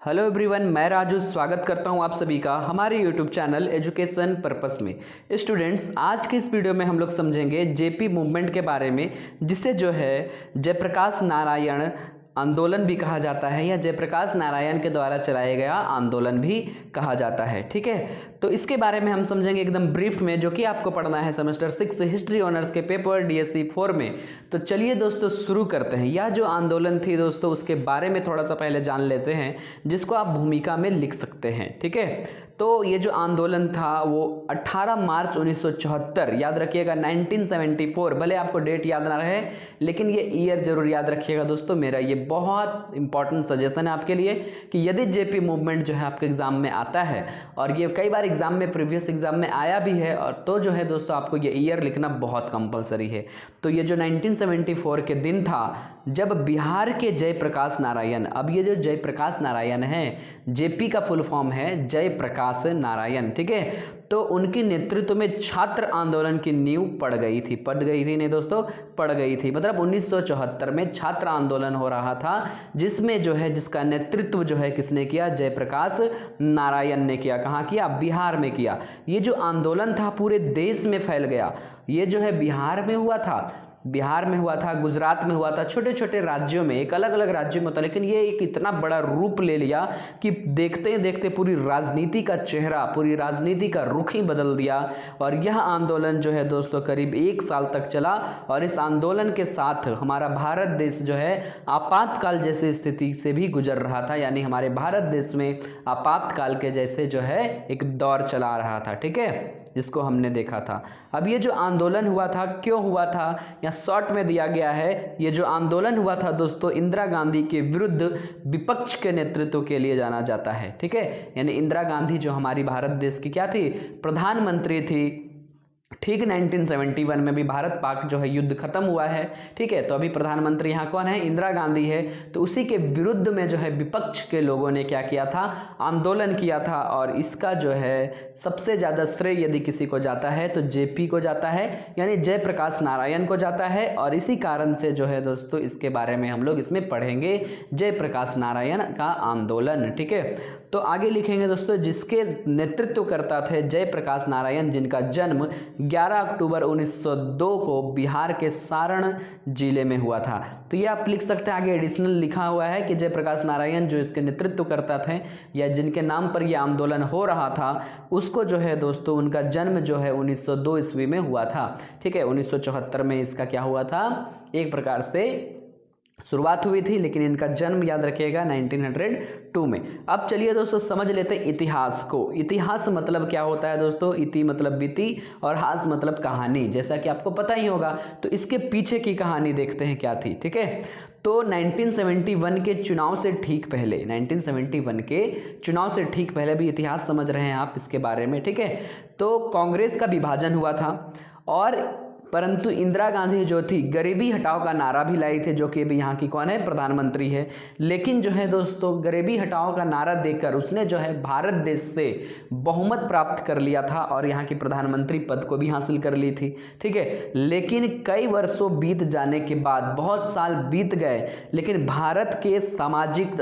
Hello everyone, मैं राजू स्वागत करता हूं आप सभी का हमारे यूट्यूब चैनल एजुकेशन पर्पस में। स्टूडेंट्स, आज के इस वीडियो में हम लोग समझेंगे जेपी मूवमेंट के बारे में, जिसे जो है जयप्रकाश नारायण आंदोलन भी कहा जाता है या जयप्रकाश नारायण के द्वारा चलाया गया आंदोलन भी कहा जाता है। ठीक है, तो इसके बारे में हम समझेंगे एकदम ब्रीफ में, जो कि आपको पढ़ना है सेमेस्टर 6 हिस्ट्री ऑनर्स के पेपर DSC 4 में। तो चलिए दोस्तों शुरू करते हैं। यह जो आंदोलन थी दोस्तों, उसके बारे में थोड़ा सा पहले जान लेते हैं, जिसको आप भूमिका में लिख सकते हैं। ठीक है, तो ये जो आंदोलन था वो 18 मार्च 1974, याद रखिएगा 1974, भले आपको डेट याद ना रहे लेकिन ये ईयर जरूर याद रखिएगा दोस्तों। मेरा ये बहुत इंपॉर्टेंट सजेशन है आपके लिए कि यदि जेपी मूवमेंट जो है आपके एग्जाम में आता है, और ये कई बार एग्जाम में प्रीवियस एग्जाम में आया भी है, और तो जो है दोस्तों आपको ये ईयर लिखना बहुत कंपलसरी है। तो ये जो 1974 के दिन था जब बिहार के जयप्रकाश नारायण, अब ये जो जयप्रकाश नारायण है, जेपी का फुल फॉर्म है जयप्रकाश नारायण, ठीक है, तो उनके नेतृत्व में छात्र आंदोलन की नींव पड़ गई थी नहीं दोस्तों, पड़ गई थी। मतलब 1974 में छात्र आंदोलन हो रहा था, जिसमें जो है जिसका नेतृत्व जो है किसने किया? जयप्रकाश नारायण ने किया। कहाँ किया? बिहार में किया। ये जो आंदोलन था पूरे देश में फैल गया। ये जो है बिहार में हुआ था, गुजरात में हुआ था, छोटे छोटे राज्यों में, एक अलग अलग राज्यों में होता, लेकिन ये एक इतना बड़ा रूप ले लिया कि देखते ही देखते पूरी राजनीति का चेहरा, पूरी राजनीति का रुख ही बदल दिया। और यह आंदोलन जो है दोस्तों करीब 1 साल तक चला, और इस आंदोलन के साथ हमारा भारत देश जो है आपातकाल जैसी स्थिति से भी गुजर रहा था, यानी हमारे भारत देश में आपातकाल के जैसे जो है एक दौर चला रहा था। ठीक है, जिसको हमने देखा था। अब ये जो आंदोलन हुआ था, क्यों हुआ था, या शॉर्ट में दिया गया है। ये जो आंदोलन हुआ था दोस्तों इंदिरा गांधी के विरुद्ध विपक्ष के नेतृत्व के लिए जाना जाता है। ठीक है, यानी इंदिरा गांधी जो हमारी भारत देश की क्या थी? प्रधानमंत्री थी। ठीक 1971 में भी भारत पाक जो है युद्ध खत्म हुआ है। ठीक है, तो अभी प्रधानमंत्री यहाँ कौन है? इंदिरा गांधी है। तो उसी के विरुद्ध में जो है विपक्ष के लोगों ने क्या किया था? आंदोलन किया था। और इसका जो है सबसे ज़्यादा श्रेय यदि किसी को जाता है तो जेपी को जाता है, यानी जयप्रकाश नारायण को जाता है। और इसी कारण से जो है दोस्तों इसके बारे में हम लोग इसमें पढ़ेंगे, जयप्रकाश नारायण का आंदोलन। ठीक है, तो आगे लिखेंगे दोस्तों, जिसके नेतृत्व करता थे जयप्रकाश नारायण, जिनका जन्म 11 अक्टूबर 1902 को बिहार के सारण जिले में हुआ था। तो ये आप लिख सकते हैं, आगे एडिशनल लिखा हुआ है कि जयप्रकाश नारायण जो इसके नेतृत्व करता थे, या जिनके नाम पर यह आंदोलन हो रहा था, उसको जो है दोस्तों उनका जन्म जो है 1902 ईस्वी में हुआ था। ठीक है, 1974 में इसका क्या हुआ था? एक प्रकार से शुरुआत हुई थी, लेकिन इनका जन्म याद रखिएगा 1902 में। अब चलिए दोस्तों समझ लेते हैं इतिहास को। इतिहास मतलब क्या होता है दोस्तों? इति मतलब बीती और हास मतलब कहानी, जैसा कि आपको पता ही होगा। तो इसके पीछे की कहानी देखते हैं क्या थी। ठीक है, तो 1971 के चुनाव से ठीक पहले, 1971 के चुनाव से ठीक पहले भी इतिहास समझ रहे हैं आप इसके बारे में। ठीक है, तो कांग्रेस का विभाजन हुआ था, और परंतु इंदिरा गांधी जो थी गरीबी हटाओ का नारा भी लाई थी, जो कि अभी यहाँ की कौन है? प्रधानमंत्री है। लेकिन जो है दोस्तों गरीबी हटाओ का नारा देकर उसने जो है भारत देश से बहुमत प्राप्त कर लिया था, और यहाँ की प्रधानमंत्री पद को भी हासिल कर ली थी। ठीक है, लेकिन कई वर्षों बीत जाने के बाद, बहुत साल बीत गए, लेकिन भारत के सामाजिक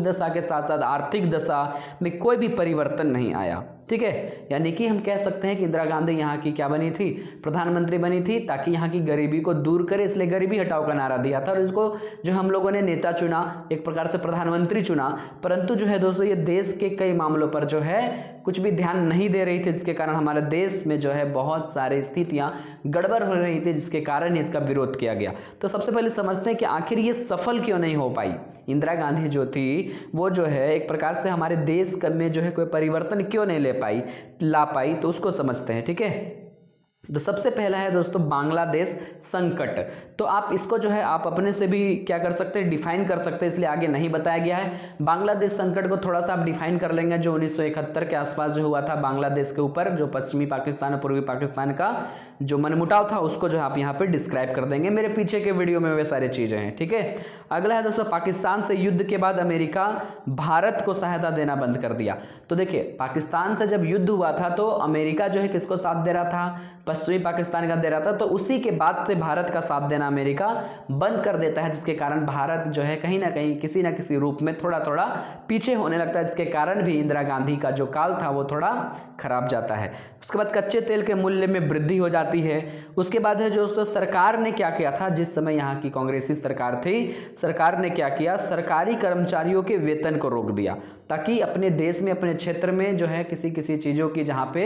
दशा के साथ साथ आर्थिक दशा में कोई भी परिवर्तन नहीं आया। ठीक है, यानी कि हम कह सकते हैं कि इंदिरा गांधी यहाँ की क्या बनी थी? प्रधानमंत्री बनी थी, ताकि यहाँ की गरीबी को दूर करे, इसलिए गरीबी हटाओ का नारा दिया था, और इसको जो हम लोगों ने नेता चुना, एक प्रकार से प्रधानमंत्री चुना। परंतु जो है दोस्तों ये देश के कई मामलों पर जो है कुछ भी ध्यान नहीं दे रही थी, जिसके कारण हमारे देश में जो है बहुत सारी स्थितियां गड़बड़ हो रही थी, जिसके कारण इसका विरोध किया गया। तो सबसे पहले समझते हैं कि आखिर ये सफल क्यों नहीं हो पाई। इंदिरा गांधी जो थी वो जो है एक प्रकार से हमारे देश में जो है कोई परिवर्तन क्यों नहीं ला पाई, तो उसको समझते हैं। ठीक है, तो सबसे पहला है दोस्तों बांग्लादेश संकट। तो आप इसको जो है आप अपने से भी क्या कर सकते हैं? डिफाइन कर सकते हैं, इसलिए आगे नहीं बताया गया है। बांग्लादेश संकट को थोड़ा सा आप डिफाइन कर लेंगे, जो 1971 के आसपास जो हुआ था बांग्लादेश के ऊपर, जो पश्चिमी पाकिस्तान और पूर्वी पाकिस्तान का जो मनमुटाव था उसको जो है आप यहाँ पे डिस्क्राइब कर देंगे। मेरे पीछे के वीडियो में वे सारी चीज़ें हैं, ठीक है। अगला है दोस्तों, पाकिस्तान से युद्ध के बाद अमेरिका भारत को सहायता देना बंद कर दिया। तो देखिए, पाकिस्तान से जब युद्ध हुआ था तो अमेरिका जो है किसको साथ दे रहा था, पश्चिमी पाकिस्तान का दे रहा था। तो उसी के बाद से भारत का साथ देना अमेरिका बंद कर देता है, जिसके कारण भारत जो है कहीं ना कहीं किसी ना किसी रूप में थोड़ा थोड़ा पीछे होने लगता है, जिसके कारण भी इंदिरा गांधी का जो काल था वो थोड़ा खराब जाता है। उसके बाद कच्चे तेल के मूल्य में वृद्धि हो जाती है। उसके बाद है जो दोस्तों, सरकार ने क्या किया था, जिस समय यहाँ की कांग्रेसी सरकार थी, सरकार ने क्या किया, सरकारी कर्मचारियों के वेतन को रोक दिया, ताकि अपने देश में, अपने क्षेत्र में जो है किसी किसी चीज़ों की जहाँ पे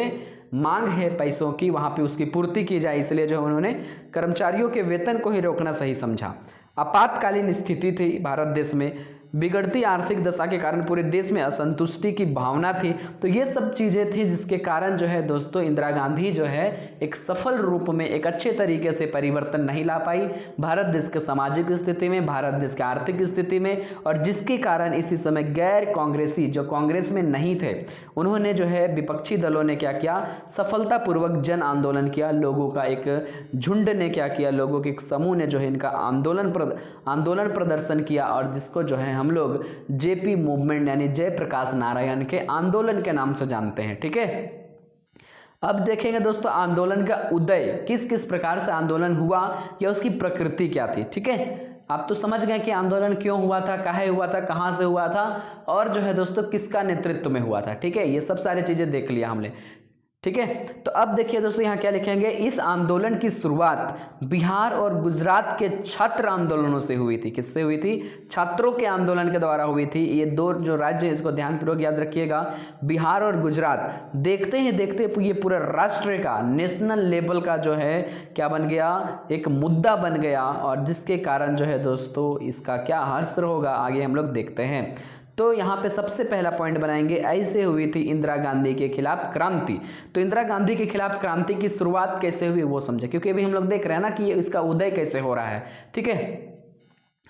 मांग है पैसों की, वहाँ पे उसकी पूर्ति की जाए। इसलिए जो उन्होंने कर्मचारियों के वेतन को ही रोकना सही समझा। आपातकालीन स्थिति थी भारत देश में, बिगड़ती आर्थिक दशा के कारण पूरे देश में असंतुष्टि की भावना थी। तो ये सब चीज़ें थी जिसके कारण जो है दोस्तों, इंदिरा गांधी जो है एक सफल रूप में, एक अच्छे तरीके से परिवर्तन नहीं ला पाई भारत देश के सामाजिक स्थिति में, भारत देश के आर्थिक स्थिति में, और जिसके कारण इसी समय गैर कांग्रेसी जो कांग्रेस में नहीं थे, उन्होंने जो है विपक्षी दलों ने क्या किया, सफलतापूर्वक जन आंदोलन किया। लोगों का एक झुंड ने क्या किया, लोगों के एक समूह ने जो है इनका आंदोलन प्रदर्शन किया, और जिसको जो है हम लोग जेपी मूवमेंट यानी जयप्रकाश नारायण के आंदोलन के नाम से जानते हैं, ठीक है। अब देखेंगे दोस्तों, आंदोलन का उदय किस किस प्रकार से आंदोलन हुआ या उसकी प्रकृति क्या थी, ठीक है। आप तो समझ गए कि आंदोलन क्यों हुआ था, काहे हुआ था, कहाँ से हुआ था, और जो है दोस्तों किसका नेतृत्व में हुआ था, ठीक है। ये सब सारी चीजें देख लिया हमने, ठीक है। तो अब देखिए दोस्तों, यहाँ क्या लिखेंगे, इस आंदोलन की शुरुआत बिहार और गुजरात के छात्र आंदोलनों से हुई थी। किससे हुई थी, छात्रों के आंदोलन के द्वारा हुई थी। ये दो जो राज्य हैं इसको ध्यानपूर्वक याद रखिएगा, बिहार और गुजरात। देखते ही देखते ये पूरे राष्ट्र का, नेशनल लेवल का जो है क्या बन गया, एक मुद्दा बन गया, और जिसके कारण जो है दोस्तों इसका क्या हश्र होगा आगे हम लोग देखते हैं। तो यहाँ पे सबसे पहला पॉइंट बनाएंगे, ऐसे हुई थी इंदिरा गांधी के खिलाफ क्रांति। तो इंदिरा गांधी के खिलाफ क्रांति की शुरुआत कैसे हुई वो समझे, क्योंकि अभी हम लोग देख रहे हैं ना कि इसका उदय कैसे हो रहा है, ठीक है।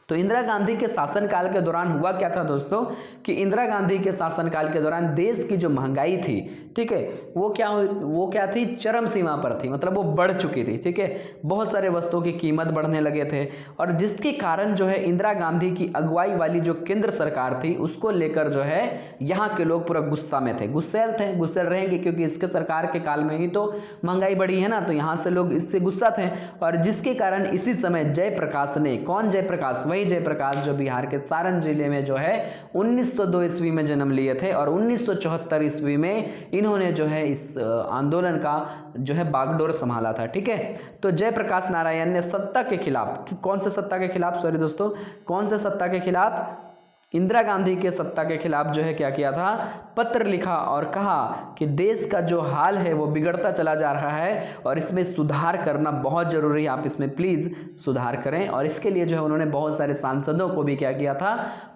तो इंदिरा गांधी के शासनकाल के दौरान हुआ क्या था दोस्तों, कि इंदिरा गांधी के शासनकाल के दौरान देश की जो महंगाई थी, ठीक है, वो क्या थी, चरम सीमा पर थी, मतलब वो बढ़ चुकी थी, ठीक है। बहुत सारे वस्तुओं की कीमत बढ़ने लगे थे, और जिसके कारण जो है इंदिरा गांधी की अगुवाई वाली जो केंद्र सरकार थी उसको लेकर जो है यहाँ के लोग पूरा गुस्सा में थे, गुस्सैल रहेंगे, क्योंकि इसके सरकार के काल में ही तो महंगाई बढ़ी है ना, तो यहाँ से लोग इससे गुस्सा थे। और जिसके कारण इसी समय जयप्रकाश ने, कौन जयप्रकाश, वही जयप्रकाश जो बिहार के सारण जिले में जो है 1902 ईस्वी में जन्म लिए थे, और 1974 ईस्वी में इन्होंने जो है इस आंदोलन का जो है बागडोर संभाला था, ठीक है। तो जयप्रकाश नारायण ने सत्ता के खिलाफ, कौन से सत्ता के खिलाफ, सॉरी दोस्तों, कौन से सत्ता के खिलाफ, इंदिरा गांधी के सत्ता के खिलाफ जो है क्या किया था, पत्र लिखा और कहा कि देश का जो हाल है वो बिगड़ता चला जा रहा है और इसमें सुधार करना बहुत जरूरी है, आप इसमें प्लीज सुधार करें। और इसके लिए जो है उन्होंने बहुत सारे सांसदों को भी क्या किया था,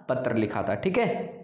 पत्र लिखा था, ठीक है।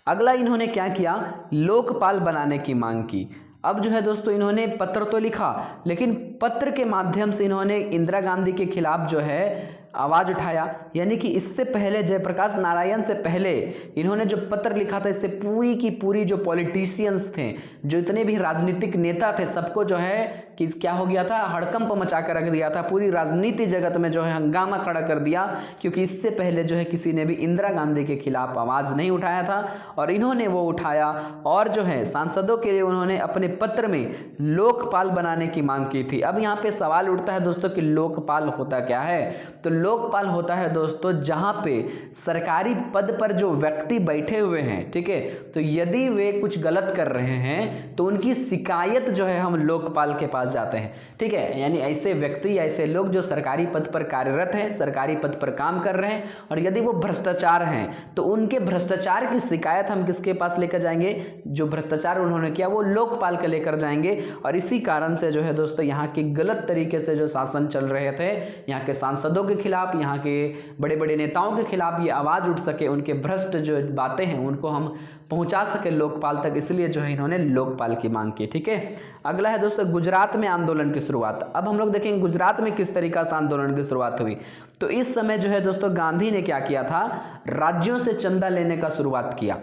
अगला इन्होंने क्या किया, लोकपाल बनाने की मांग की। अब जो है दोस्तों इन्होंने पत्र तो लिखा, लेकिन पत्र के माध्यम से इन्होंने इंदिरा गांधी के खिलाफ जो है आवाज उठाया। यानी कि इससे पहले, जयप्रकाश नारायण से पहले इन्होंने जो पत्र लिखा था, इससे पूरी की पूरी जो पॉलिटिशियंस थे, जो इतने भी राजनीतिक नेता थे, सबको जो है कि क्या हो गया था, हड़कंप मचा कर रख दिया था। पूरी राजनीति जगत में जो है हंगामा खड़ा कर दिया, क्योंकि इससे पहले जो है किसी ने भी इंदिरा गांधी के खिलाफ आवाज नहीं उठाया था, और इन्होंने वो उठाया। और जो है सांसदों के लिए उन्होंने अपने पत्र में लोकपाल बनाने की मांग की थी। अब यहाँ पे सवाल उठता है दोस्तों कि लोकपाल होता क्या है। तो लोकपाल होता है दोस्तों जहां पे सरकारी पद पर जो व्यक्ति बैठे हुए हैं, ठीक है, तो यदि वे कुछ गलत कर रहे हैं तो उनकी शिकायत जो है हम लोकपाल के पास जाते हैं, ठीक है। यानी ऐसे व्यक्ति, ऐसे लोग जो सरकारी पद पर कार्यरत हैं, सरकारी पद पर काम कर रहे हैं, और यदि वो भ्रष्टाचार हैं तो उनके भ्रष्टाचार की शिकायत हम किसके पास लेकर जाएंगे, जो भ्रष्टाचार उन्होंने किया वो लोकपाल के लेकर जाएंगे। और इसी कारण से जो है दोस्तों यहाँ के गलत तरीके से जो शासन चल रहे थे, यहाँ के सांसदों के खिलाफ, यहाँ के बड़े बड़े नेताओं के खिलाफ ये आवाज उठ सके, उनके भ्रष्ट जो बातें हैं उनको हम पहुंचा सके लोकपाल तक, इसलिए जो है इन्होंने लोकपाल की मांग की, ठीक है। अगला है दोस्तों गुजरात में आंदोलन की शुरुआत। अब हम लोग देखेंगे गुजरात में किस तरीका से आंदोलन की शुरुआत हुई। तो इस समय जो है दोस्तों गांधी ने क्या किया था, राज्यों से चंदा लेने का शुरुआत किया,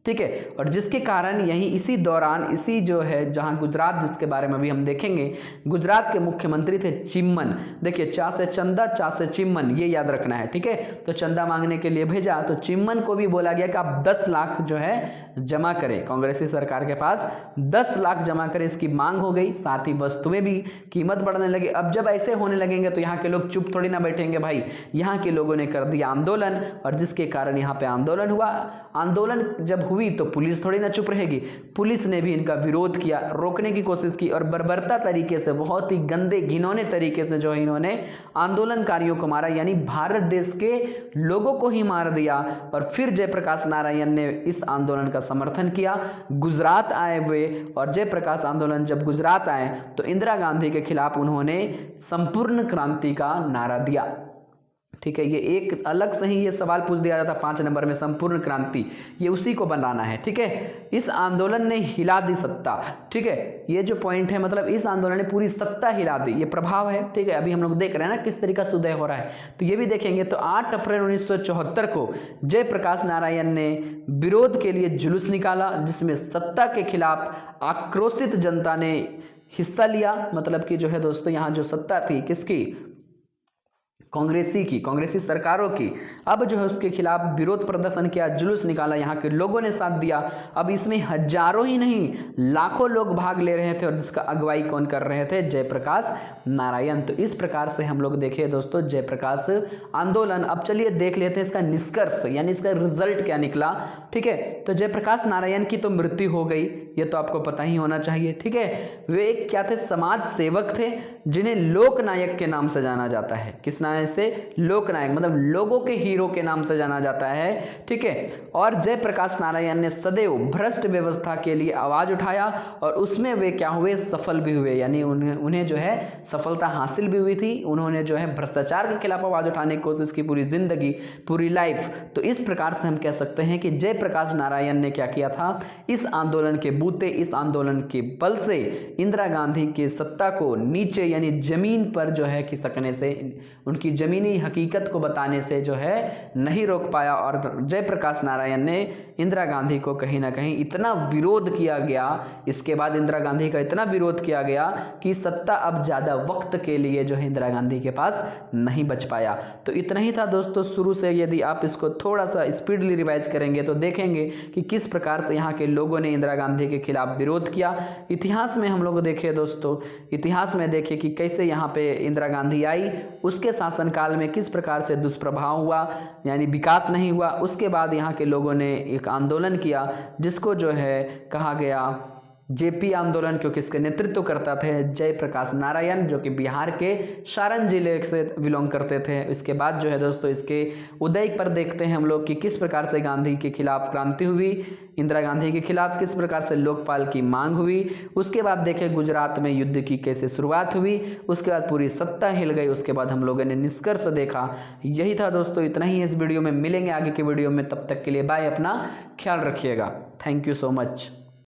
ठीक है। और जिसके कारण यहीं इसी दौरान इसी जो है जहां गुजरात, जिसके बारे में अभी हम देखेंगे, गुजरात के मुख्यमंत्री थे चिम्मन। देखिए, चा से चंदा, चा से चिम्मन, ये याद रखना है, ठीक है। तो चंदा मांगने के लिए भेजा, तो चिम्मन को भी बोला गया कि आप 10 लाख जो है जमा करें, कांग्रेसी सरकार के पास 10 लाख जमा करें, इसकी मांग हो गई। साथ ही वस्तुएं भी कीमत बढ़ने लगी। अब जब ऐसे होने लगेंगे तो यहाँ के लोग चुप थोड़ी ना बैठेंगे भाई, यहाँ के लोगों ने कर दिया आंदोलन, और जिसके कारण यहाँ पे आंदोलन हुआ। आंदोलन जब हुई तो पुलिस थोड़ी ना चुप रहेगी, पुलिस ने भी इनका विरोध किया, रोकने की कोशिश की, और बर्बरता तरीके से, बहुत ही गंदे घिनौने तरीके से जो है इन्होंने आंदोलनकारियों को मारा, यानी भारत देश के लोगों को ही मार दिया। और फिर जयप्रकाश नारायण ने इस आंदोलन का समर्थन किया, गुजरात आए हुए, और जयप्रकाश आंदोलन जब गुजरात आए तो इंदिरा गांधी के खिलाफ उन्होंने संपूर्ण क्रांति का नारा दिया। ठीक है, ये एक अलग से ही ये सवाल पूछ दिया जाता 5 नंबर में, संपूर्ण क्रांति, ये उसी को बनाना है। ठीक है, इस आंदोलन ने हिला दी सत्ता। ठीक है, ये जो पॉइंट है, मतलब इस आंदोलन ने पूरी सत्ता हिला दी, ये प्रभाव है। ठीक है, अभी हम लोग देख रहे हैं ना किस तरीका से उदय हो रहा है, तो ये भी देखेंगे। तो 8 अप्रैल 1974 को जयप्रकाश नारायण ने विरोध के लिए जुलूस निकाला, जिसमें सत्ता के खिलाफ आक्रोशित जनता ने हिस्सा लिया। मतलब कि जो है दोस्तों, यहाँ जो सत्ता थी किसकी, कांग्रेसी सरकारों की, अब जो है उसके खिलाफ विरोध प्रदर्शन किया, जुलूस निकाला, यहाँ के लोगों ने साथ दिया। अब इसमें हजारों ही नहीं लाखों लोग भाग ले रहे थे, और जिसका अगुवाई कौन कर रहे थे, जयप्रकाश नारायण। तो इस प्रकार से हम लोग देखे दोस्तों जयप्रकाश आंदोलन। अब चलिए देख लेते हैं इसका निष्कर्ष, यानी इसका रिजल्ट क्या निकला। ठीक है, तो जयप्रकाश नारायण की तो मृत्यु हो गई, ये तो आपको पता ही होना चाहिए। ठीक है, वे एक क्या थे, समाज सेवक थे, जिन्हें लोकनायक के नाम से जाना जाता है। किस नाम से, लोकनायक, मतलब लोगों के हीरो के नाम से जाना जाता है। ठीक है, और जयप्रकाश नारायण ने सदैव भ्रष्ट व्यवस्था के लिए आवाज उठाया, और उसमें वे क्या हुए, सफल भी हुए, यानी उन्हें जो है सफलता हासिल भी हुई थी। उन्होंने जो है भ्रष्टाचार के खिलाफ आवाज उठाने की कोशिश की, पूरी जिंदगी, पूरी लाइफ। तो इस प्रकार से हम कह सकते हैं कि जयप्रकाश नारायण ने क्या किया था, इस आंदोलन के बूते, इस आंदोलन के बल से इंदिरा गांधी की सत्ता को नीचे, यानी जमीन पर जो है खिसकने से, उनकी जमीनी हकीकत को बताने से जो है नहीं रोक पाया। और जयप्रकाश नारायण ने इंदिरा गांधी को कहीं ना कहीं इतना विरोध किया गया, इसके बाद इंदिरा गांधी का इतना विरोध किया गया कि सत्ता अब ज़्यादा वक्त के लिए जो है इंदिरा गांधी के पास नहीं बच पाया। तो इतना ही था दोस्तों शुरू से। यदि आप इसको थोड़ा सा स्पीडली रिवाइज करेंगे तो देखेंगे कि किस प्रकार से यहाँ के लोगों ने इंदिरा गांधी के खिलाफ विरोध किया। इतिहास में हम लोग देखें दोस्तों, इतिहास में देखें कि कैसे यहाँ पे इंदिरा गांधी आई, उसके शासनकाल में किस प्रकार से दुष्प्रभाव हुआ, यानी विकास नहीं हुआ। उसके बाद यहाँ के लोगों ने एक आंदोलन किया, जिसको जो है कहा गया जेपी आंदोलन, क्योंकि इसके नेतृत्व करता थे जयप्रकाश नारायण, जो कि बिहार के सारण जिले से बिलोंग करते थे। इसके बाद जो है दोस्तों इसके उदय पर देखते हैं हम लोग कि किस प्रकार से गांधी के खिलाफ क्रांति हुई, इंदिरा गांधी के खिलाफ किस प्रकार से लोकपाल की मांग हुई। उसके बाद देखें गुजरात में युद्ध की कैसे शुरुआत हुई, उसके बाद पूरी सत्ता हिल गई। उसके बाद हम लोगों ने निष्कर्ष देखा। यही था दोस्तों, इतना ही इस वीडियो में। मिलेंगे आगे के वीडियो में, तब तक के लिए बाय, अपना ख्याल रखिएगा। Thank you so much.